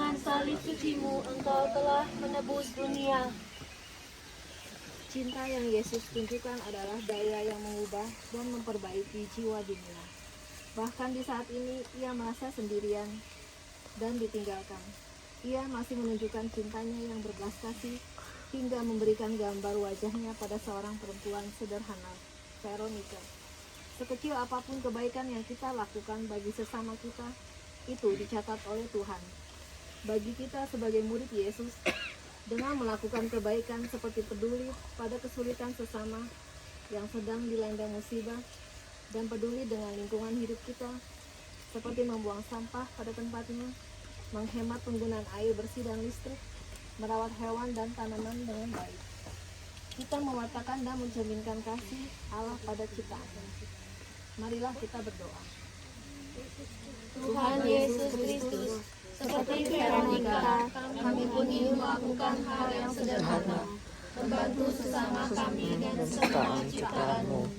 dengan salib sucimu Engkau telah menebus dunia. Cinta yang Yesus tunjukkan adalah daya yang mengubah dan memperbaiki jiwa dunia. Bahkan di saat ini ia merasa sendirian dan ditinggalkan. Ia masih menunjukkan cintanya yang berbelas kasih hingga memberikan gambar wajahnya pada seorang perempuan sederhana, Veronica. Sekecil apapun kebaikan yang kita lakukan bagi sesama kita, itu dicatat oleh Tuhan. Bagi kita sebagai murid Yesus, dengan melakukan kebaikan seperti peduli pada kesulitan sesama yang sedang dilanda musibah dan peduli dengan lingkungan hidup kita, seperti membuang sampah pada tempatnya, menghemat penggunaan air bersih dan listrik, merawat hewan dan tanaman dengan baik. Kita mewartakan dan mencerminkan kasih Allah pada ciptaannya. Marilah kita berdoa. Tuhan Yesus Kristus, seperti Veronica, kami pun ingin melakukan hal yang sederhana, membantu sesama kami dan semua ciptaanmu.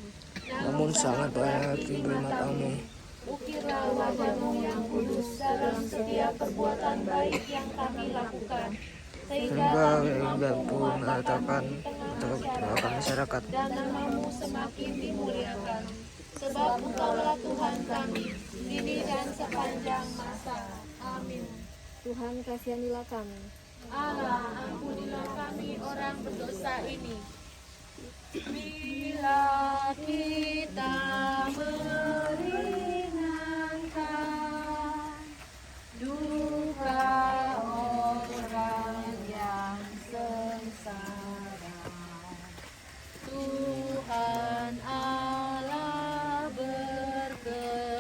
Namun sangat banyak matamu. Ukirlah wajahmu yang kudus dalam setiap perbuatan baik yang kami lakukan, sehingga kami mampu mengatakan di tengah masyarakat dan namamu semakin dimuliakan. Sebab Engkaulah Tuhan kami, kini dan sepanjang masa. Amin. Tuhan kasihanilah kami. Allah, ampunilah kami orang berdosa ini. Bila kita meringankan duka orang yang sengsara, Tuhan Allah berkenan.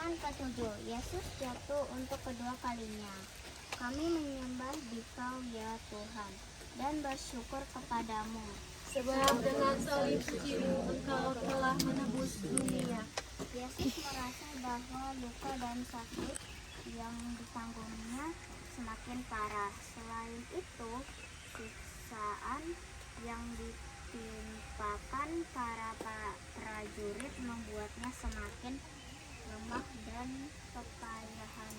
Ke-7, Yesus jatuh untuk kedua kalinya. Kami menyembah Dikau ya Tuhan, dan bersyukur kepadamu. Sebab dengan salib sucimu Engkau telah menebus dunia. Yesus merasa bahwa luka dan sakit yang ditanggungnya semakin parah. Selain itu, siksaan yang ditimpakan para prajurit membuatnya semakin lemah dan kepayahan.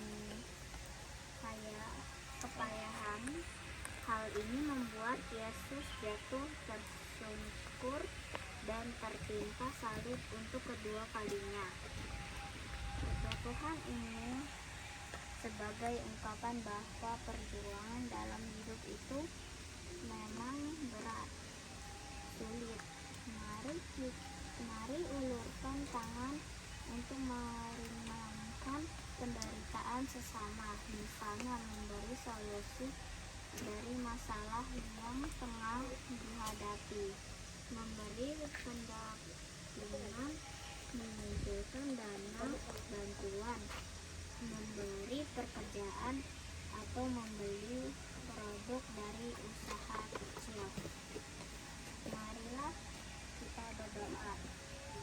Hal ini membuat Yesus jatuh tersungkur dan tertimpa salib untuk kedua kalinya. Kejatuhan ini sebagai ungkapan bahwa perjuangan dalam hidup itu memang berat, sulit. Mari ulurkan tangan untuk meringankan penderitaan sesama, misalnya memberi solusi dari masalah yang tengah dihadapi, memberi pendampingan, mengumpulkan dana bantuan, memberi pekerjaan, atau membeli produk dari usaha kecil. Marilah kita berdoa.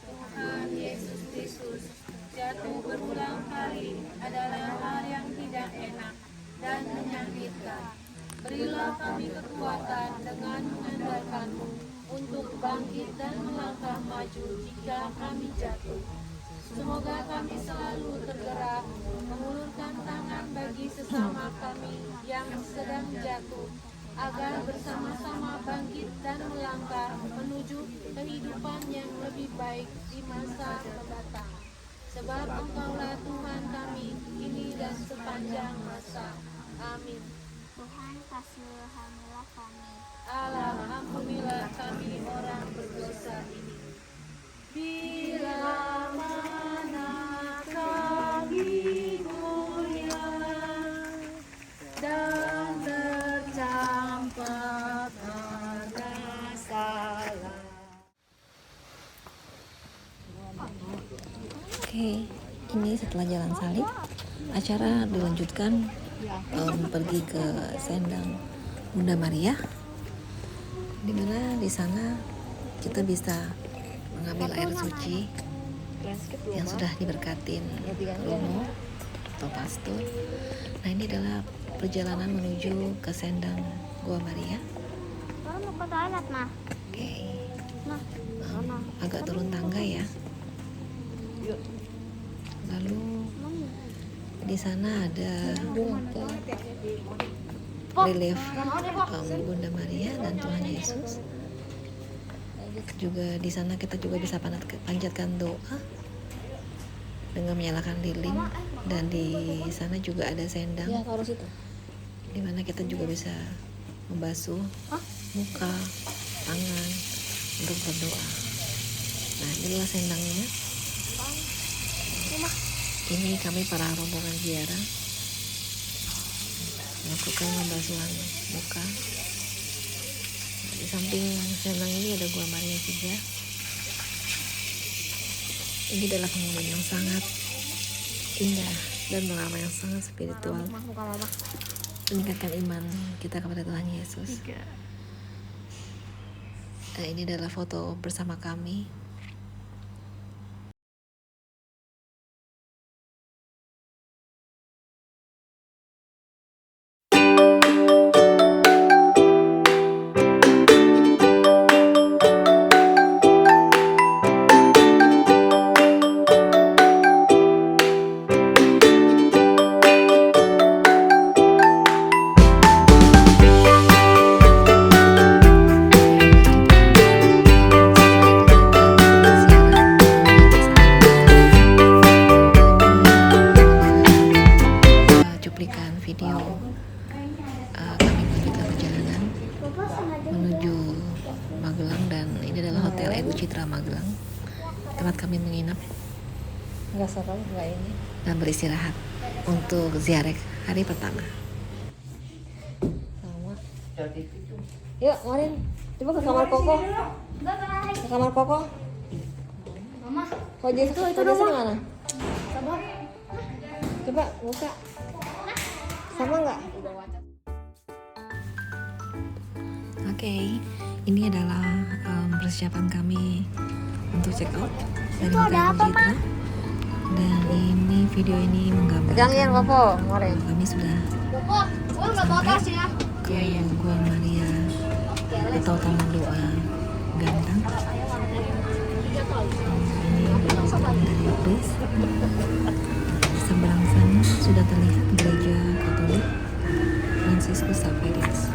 Tuhan Yesus Kristus, jatuh berulang kali adalah hal yang tidak enak dan menyakitkan. Berilah kami kekuatan dengan mengandalkan-Mu untuk bangkit dan melangkah maju jika kami jatuh. Semoga kami selalu tergerak mengulurkan tangan bagi sesama kami yang sedang jatuh, agar bersama-sama bangkit dan melangkah menuju kehidupan yang lebih baik di masa mendatang. sebab Engkaulah Tuhan kami, kini dan sepanjang masa. Amin. Tuhan, kasihanilah kami. Allah, ampunilah kami orang berdosa ini. Bila mana kami goyah dan tercampak karena salah. Oke, ini setelah jalan salib, acara dilanjutkan pergi ke Sendang Bunda Maria, dimana di sana kita bisa mengambil air suci yang sudah diberkatin Romo atau pastor. Nah, ini adalah perjalanan menuju ke Sendang Gua Maria. Orang mau ke toilet, Mah. Oke, Nah, agak turun tangga ya. Lalu di sana ada relief Bunda Maria dan Tuhan Yesus. Juga di sana kita juga bisa panjatkan doa dengan menyalakan lilin, dan di sana juga ada sendang di mana kita juga bisa membasuh muka, tangan untuk berdoa. Nah, inilah sendangnya. Ini kami para rombongan ziarah melakukan pembasuhan muka. Di samping sendang ini ada Gua Maria juga. Ini adalah pengumuman yang sangat indah dan pengalaman yang sangat spiritual, meningkatkan iman kita kepada Tuhan Yesus. Nah, ini adalah foto bersama kami. Cuplikan video kami melanjutkan perjalanan menuju Magelang, dan ini adalah Hotel Edu Citra Magelang, tempat kami menginap dan beristirahat untuk ziarah hari pertama. Yuk, Marin, coba ke kamar Koko. Ke kamar Koko. Mama, Kok Jessica di mana? Coba buka. Sama nggak? Oke, ini adalah persiapan kami untuk check out dari Hotel Edu Citra. Dan ini video ini menggambarkan kami sudah sampai ke Gua Maria atau Taman Doa Gandang. Ini perjalanan dari bis. Di seberang sana sudah terlihat gereja Katolik Fransiskus Xaverius.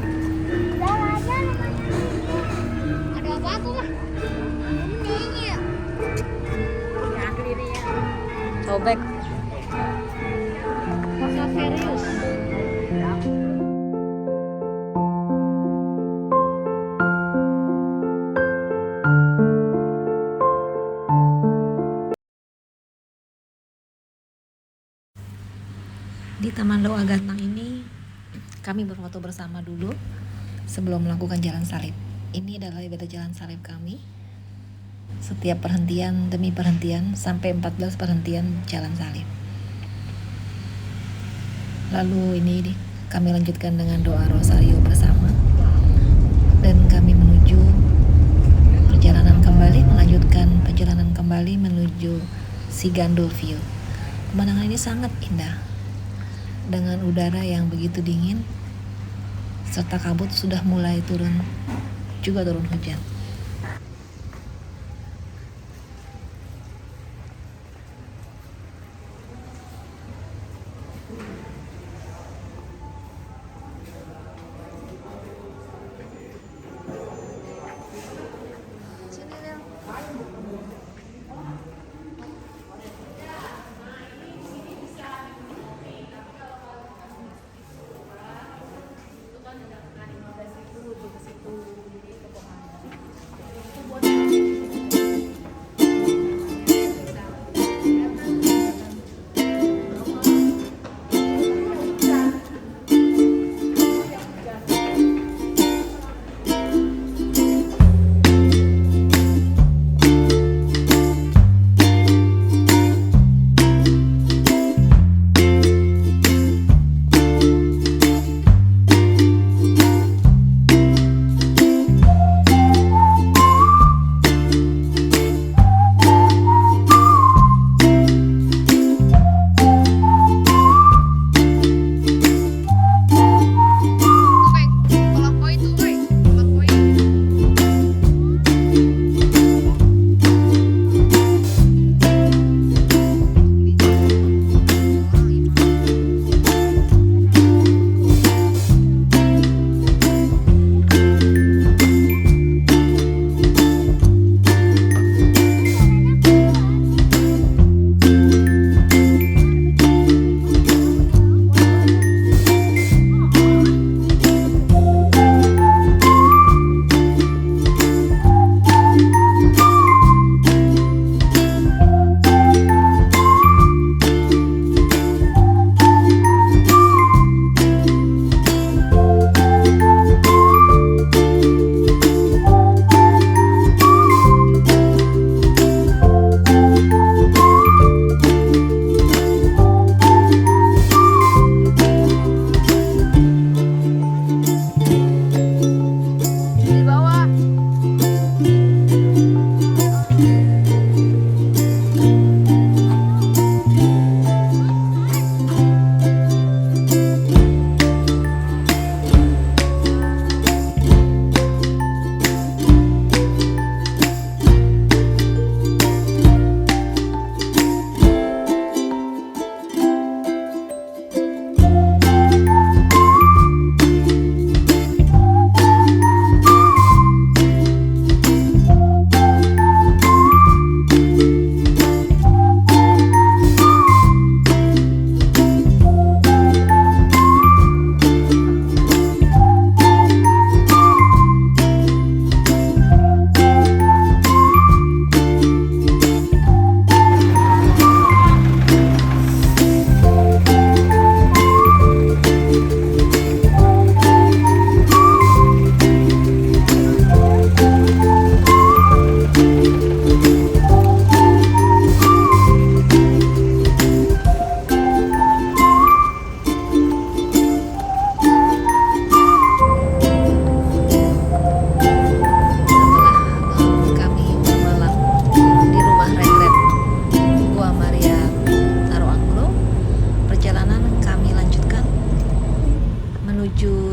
ada apa tuh, Mah? Nyanyi ya? Sobek. Xaverius. Di Taman Doa Gantang ini kami berfoto bersama dulu sebelum melakukan jalan salib. Ini adalah ibadah jalan salib kami. Setiap perhentian demi perhentian sampai 14 perhentian jalan salib. Lalu ini kami lanjutkan dengan doa rosario bersama, dan kami menuju melanjutkan perjalanan kembali menuju Sigandul View. Pemandangan ini sangat indah dengan udara yang begitu dingin serta kabut sudah mulai turun hujan.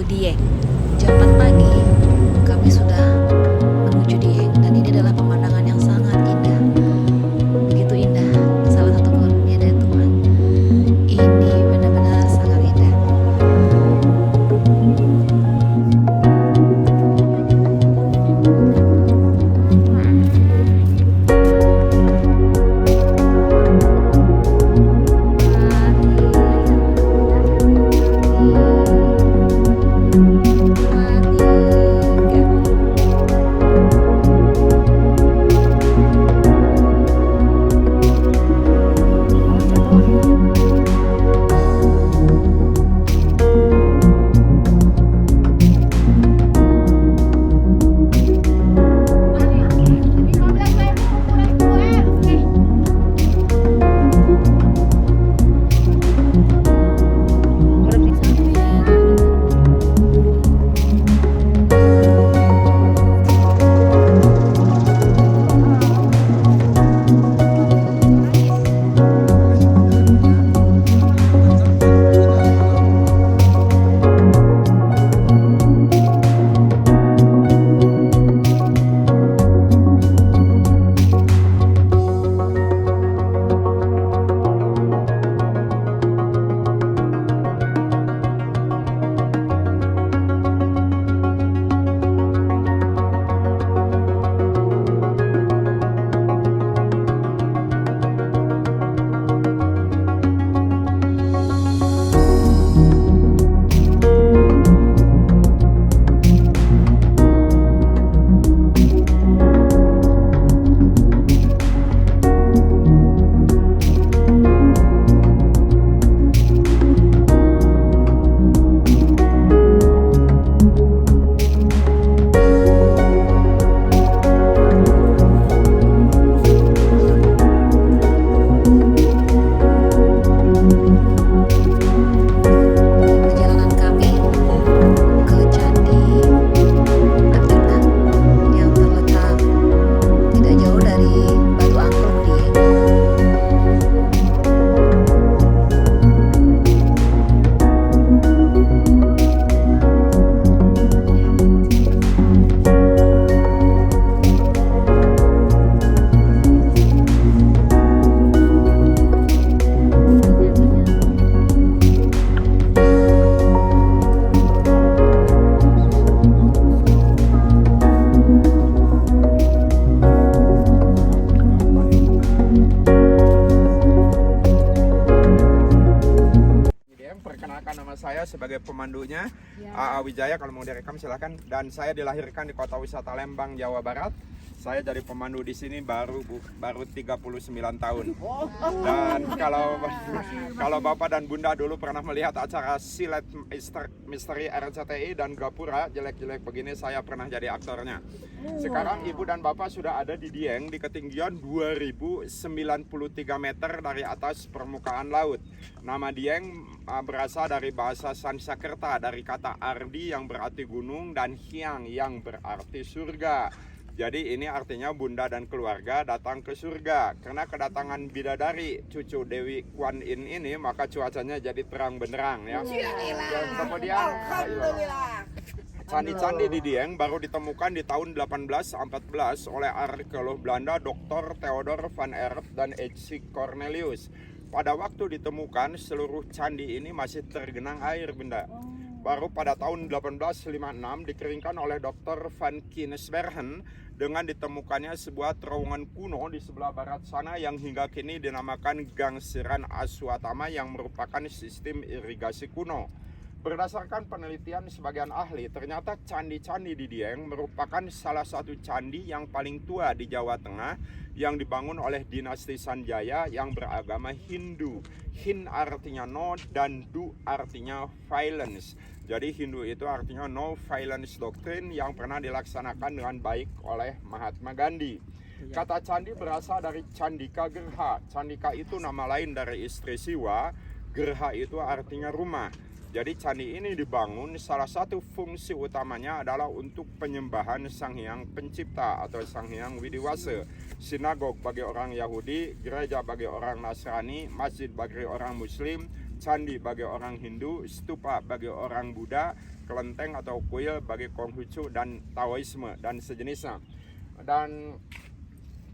Dieng. Jam 4 pagi kami sudah menuju Dieng dan ini adalah pemandangan yang sangat indah. Begitu indah, salah satu karunia dari Tuhan. Ini benar-benar sangat indah. Perjalanan kami ke Candi Arjuna yang terletak tidak jauh dari Batu Angklung Dieng. Perkenalkan, nama saya sebagai pemandunya AA Wijaya, kalau mau direkam silakan. Dan saya dilahirkan di Kota Wisata Lembang, Jawa Barat. Saya jadi pemandu di sini baru 39 tahun. Dan kalau Bapak dan Bunda dulu pernah melihat acara Silet Misteri RCTI dan Gapura jelek-jelek begini, saya pernah jadi aktornya. Sekarang Ibu dan Bapak sudah ada di Dieng di ketinggian 2093 meter dari atas permukaan laut. Nama Dieng berasal dari bahasa Sanskerta, dari kata Ardi yang berarti gunung dan Hyang yang berarti surga. Jadi ini artinya Bunda dan keluarga datang ke surga. Karena kedatangan bidadari cucu Dewi Kwan Yin ini, maka cuacanya jadi terang benderang ya. Dan kemudian candi-candi di Dieng baru ditemukan di tahun 1814 oleh arkeolog Belanda Dr. Theodor van Erp dan H.C. Cornelius. Pada waktu ditemukan seluruh candi ini masih tergenang air, Bunda. Baru pada tahun 1856 dikeringkan oleh Dr. Van Kinsbergen dengan ditemukannya sebuah terowongan kuno di sebelah barat sana yang hingga kini dinamakan Gangsiran Aswatama yang merupakan sistem irigasi kuno. Berdasarkan penelitian sebagian ahli, ternyata candi-candi di Dieng merupakan salah satu candi yang paling tua di Jawa Tengah yang dibangun oleh dinasti Sanjaya yang beragama Hindu. Hin artinya no dan Du artinya violence. Jadi Hindu itu artinya no violence doctrine yang pernah dilaksanakan dengan baik oleh Mahatma Gandhi. Kata candi berasal dari Candika Gerha. Candika itu nama lain dari istri Siwa. Gerha itu artinya rumah. Jadi candi ini dibangun, salah satu fungsi utamanya adalah untuk penyembahan Sang Hyang Pencipta atau Sang Hyang Widiwasa. Sinagog bagi orang Yahudi, gereja bagi orang Nasrani, masjid bagi orang Muslim, Candi bagi orang Hindu, stupa bagi orang Buddha, kelenteng atau kuil bagi Konghucu dan Taoisme dan sejenisnya. Dan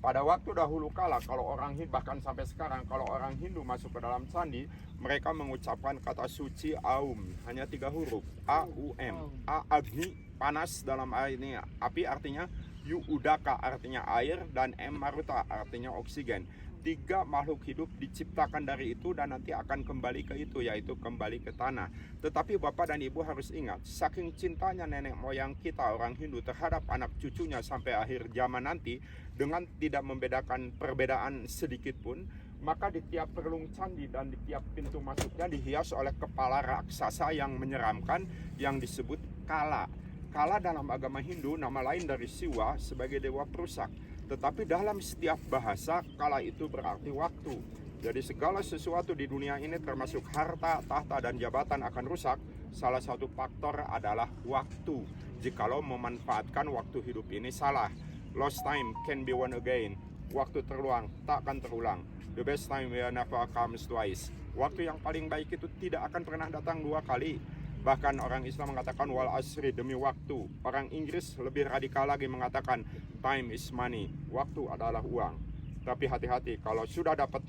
pada waktu dahulu kala, kalau orang Hindu, bahkan sampai sekarang, kalau orang Hindu masuk ke dalam candi, mereka mengucapkan kata suci Aum, hanya 3 huruf, A-U-M. A, Agni, panas dalam air ini, api artinya, U, Udaka artinya air, dan M, Maruta artinya oksigen. 3 makhluk hidup diciptakan dari itu dan nanti akan kembali ke itu, yaitu kembali ke tanah. Tetapi Bapak dan Ibu harus ingat, saking cintanya nenek moyang kita orang Hindu terhadap anak cucunya sampai akhir zaman nanti, dengan tidak membedakan perbedaan sedikit pun, maka di tiap relung candi dan di tiap pintu masuknya dihias oleh kepala raksasa yang menyeramkan yang disebut Kala. Kala dalam agama Hindu nama lain dari Siwa sebagai dewa perusak. Tetapi dalam setiap bahasa, Kala itu berarti waktu. Jadi segala sesuatu di dunia ini termasuk harta, tahta, dan jabatan akan rusak. Salah satu faktor adalah waktu. Jikalau memanfaatkan waktu hidup ini salah. Lost time can be won again. Waktu terluang tak akan terulang. The best time will never comes twice. Waktu yang paling baik itu tidak akan pernah datang 2 kali. Bahkan orang Islam mengatakan wal asri, demi waktu. Orang Inggris lebih radikal lagi mengatakan time is money. Waktu adalah uang. Tapi hati-hati, kalau sudah dapat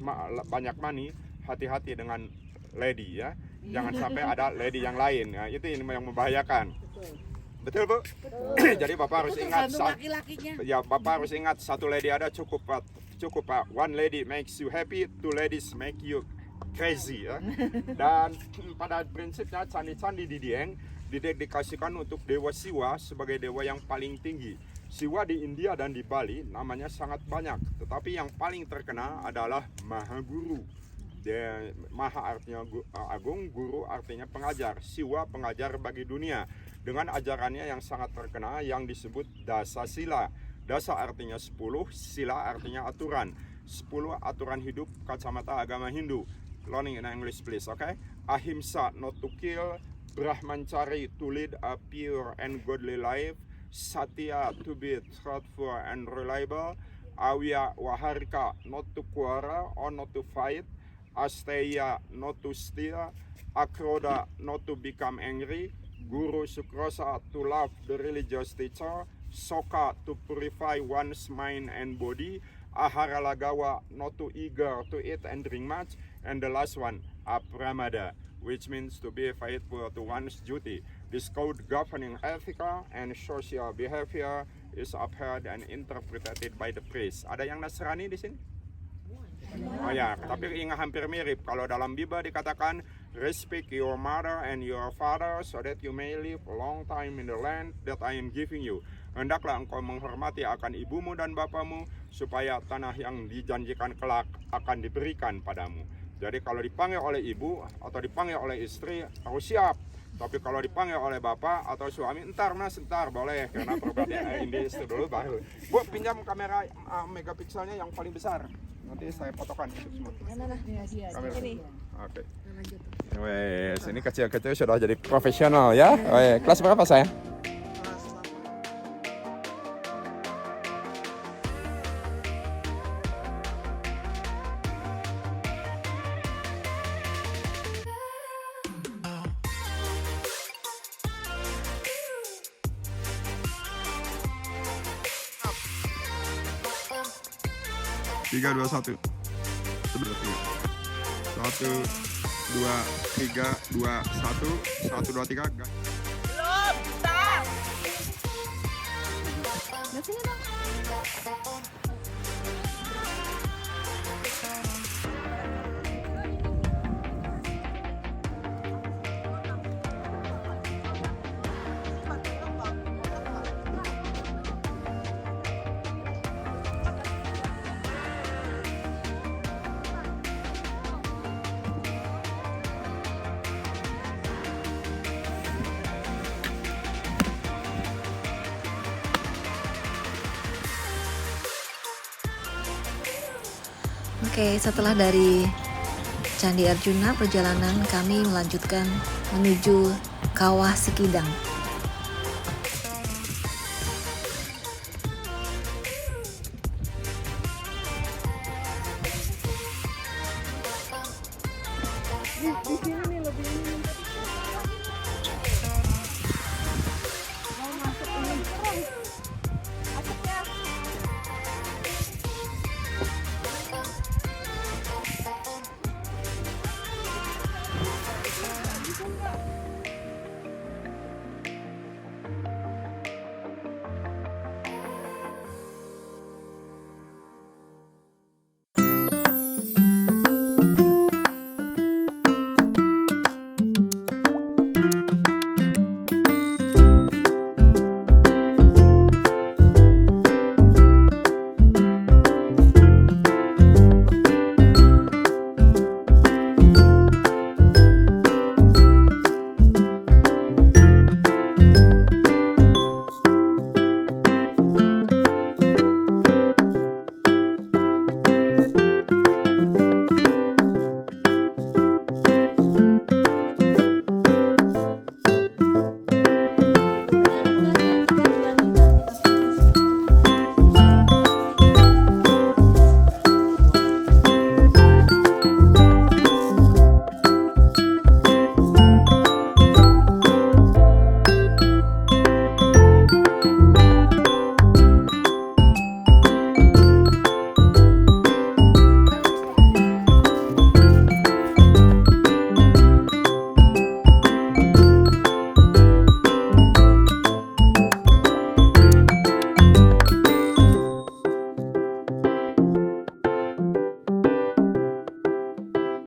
banyak money, hati-hati dengan lady ya. Jangan sampai ada lady yang lain. Nah, itu yang membahayakan. Betul Bu? Jadi Bapak harus ingat Bapak harus ingat satu lady ada cukup Pak. One lady makes you happy, 2 ladies make you crazy ya. Dan pada prinsipnya candi-candi di Dieng didedikasikan untuk Dewa Siwa sebagai dewa yang paling tinggi. Siwa di India dan di Bali namanya sangat banyak, tetapi yang paling terkenal adalah Mahaguru. Maha artinya agung, guru artinya pengajar. Siwa pengajar bagi dunia dengan ajarannya yang sangat terkenal yang disebut Dasa Sila. Dasa artinya 10, sila artinya aturan. 10 aturan hidup kacamata agama Hindu. Learning in English please, okay? Ahimsa, not to kill. Brahmachari, to lead a pure and godly life. Satya, to be truthful and reliable. Awya Waharika, not to quarrel or not to fight. Asteya, not to steal. Akroda, not to become angry. Guru Sukrosa, to love the religious teacher. Soka, to purify one's mind and body. Ahara Lagawa, not to eager to eat and drink much. And the last one, Apramada, which means to be faithful to one's duty. This code governing ethical and social behavior is upheld and interpreted by the priest. Ada yang Nasrani di sini? Oh ya, tapi ingat hampir mirip. Kalau dalam Bible dikatakan, respect your mother and your father so that you may live a long time in the land that I am giving you. Hendaklah engkau menghormati akan ibumu dan bapamu supaya tanah yang dijanjikan kelak akan diberikan padamu. Jadi kalau dipanggil oleh ibu atau dipanggil oleh istri harus siap. Tapi kalau dipanggil oleh bapak atau suami, entar boleh. Karena perbedaan ini itu dulu baru. Bu, pinjam kamera megapikselnya yang paling besar. Nanti saya fotokan itu semua. Kamera. Oke. Wes, ini kecil-kecil sudah jadi profesional ya. Kelas berapa saya? Tiga, 2, 1. 1, 2, 3, 2, 1, 1, 2, 3. Belum, stop. Sini dong. Oke, setelah dari Candi Arjuna, perjalanan kami melanjutkan menuju Kawah Sikidang.